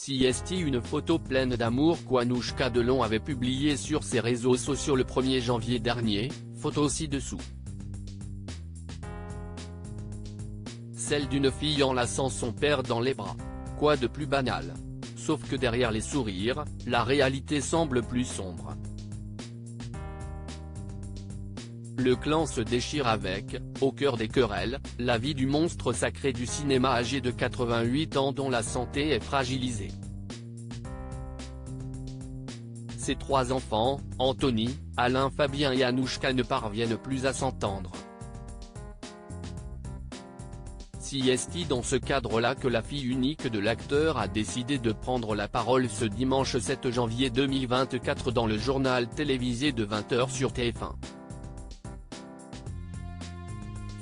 CST. Une photo pleine d'amour qu'Anouchka Delon avait publiée sur ses réseaux sociaux le 1er janvier dernier, photo ci-dessous. Celle d'une fille enlaçant son père dans les bras. Quoi de plus banal? Sauf que derrière les sourires, la réalité semble plus sombre. Le clan se déchire avec, au cœur des querelles, la vie du monstre sacré du cinéma âgé de 88 ans dont la santé est fragilisée. Ses 3 enfants, Anthony, Alain, Fabien et Anouchka, ne parviennent plus à s'entendre. C'est dans ce cadre-là que la fille unique de l'acteur a décidé de prendre la parole ce dimanche 7 janvier 2024 dans le journal télévisé de 20h sur TF1.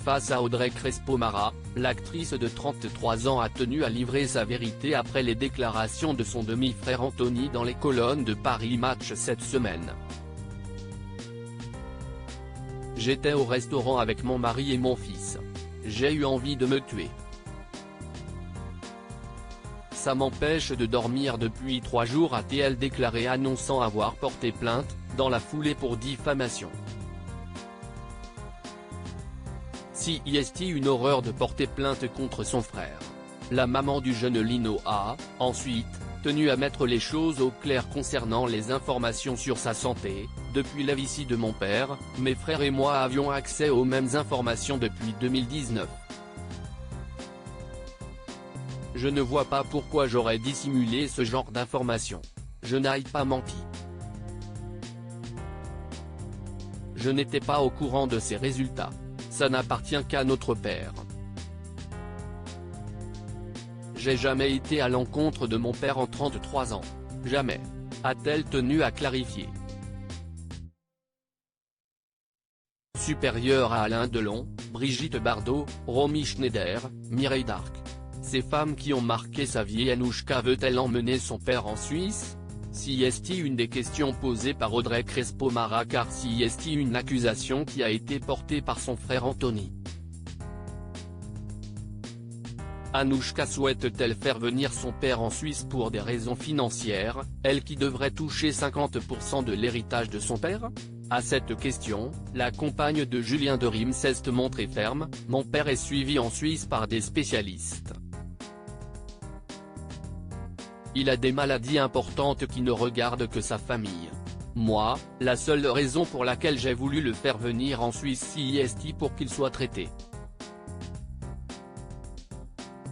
Face à Audrey Crespo-Mara, l'actrice de 33 ans a tenu à livrer sa vérité après les déclarations de son demi-frère Anthony dans les colonnes de Paris Match cette semaine. J'étais au restaurant avec mon mari et mon fils. J'ai eu envie de me tuer. Ça m'empêche de dormir depuis 3 jours, a-t-elle déclaré, annonçant avoir porté plainte, dans la foulée pour diffamation. C'est une horreur de porter plainte contre son frère. La maman du jeune Lino a, ensuite, tenu à mettre les choses au clair concernant les informations sur sa santé. Depuis l'AVC de mon père, mes frères et moi avions accès aux mêmes informations depuis 2019. Je ne vois pas pourquoi j'aurais dissimulé ce genre d'informations. Je n'ai pas menti. Je n'étais pas au courant de ces résultats. Ça n'appartient qu'à notre père. J'ai jamais été à l'encontre de mon père en 33 ans. Jamais. A-t-elle tenu à clarifier. Supérieure à Alain Delon, Brigitte Bardot, Romy Schneider, Mireille Darc. Ces femmes qui ont marqué sa vie. Anouchka veut-elle emmener son père en Suisse? C'est une des questions posées par Audrey Crespo-Mara, car c'est une accusation qui a été portée par son frère Anthony. Anouchka souhaite-t-elle faire venir son père en Suisse pour des raisons financières, elle qui devrait toucher 50% de l'héritage de son père? À cette question, la compagne de Julien de Rimes s'est montrée ferme: mon père est suivi en Suisse par des spécialistes. Il a des maladies importantes qui ne regardent que sa famille. Moi, la seule raison pour laquelle j'ai voulu le faire venir en Suisse, c'est pour qu'il soit traité.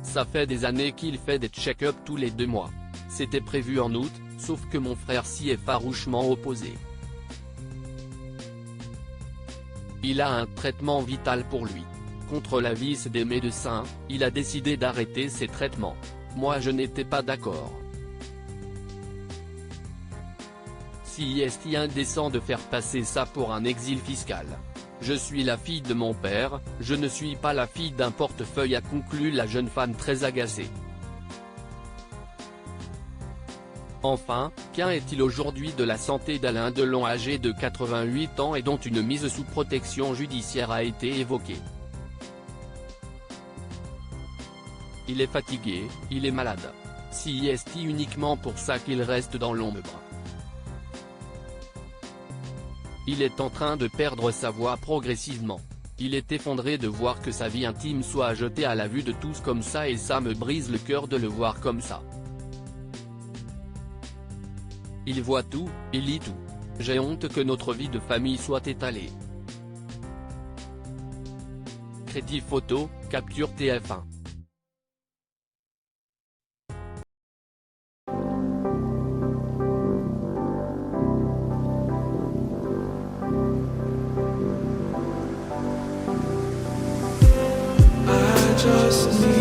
Ça fait des années qu'il fait des check-up tous les 2 mois. C'était prévu en août, sauf que mon frère s'y est farouchement opposé. Il a un traitement vital pour lui. Contre l'avis des médecins, il a décidé d'arrêter ses traitements. Moi je n'étais pas d'accord. C'est indécent de faire passer ça pour un exil fiscal. Je suis la fille de mon père, je ne suis pas la fille d'un portefeuille, a conclu la jeune femme très agacée. Enfin, qu'en est-il aujourd'hui de la santé d'Alain Delon, âgé de 88 ans et dont une mise sous protection judiciaire a été évoquée? Il est fatigué, il est malade. C'est uniquement pour ça qu'il reste dans l'ombre. Il est en train de perdre sa voix progressivement. Il est effondré de voir que sa vie intime soit jetée à la vue de tous comme ça, et ça me brise le cœur de le voir comme ça. Il voit tout, il lit tout. J'ai honte que notre vie de famille soit étalée. Crédit photo, capture TF1. Just need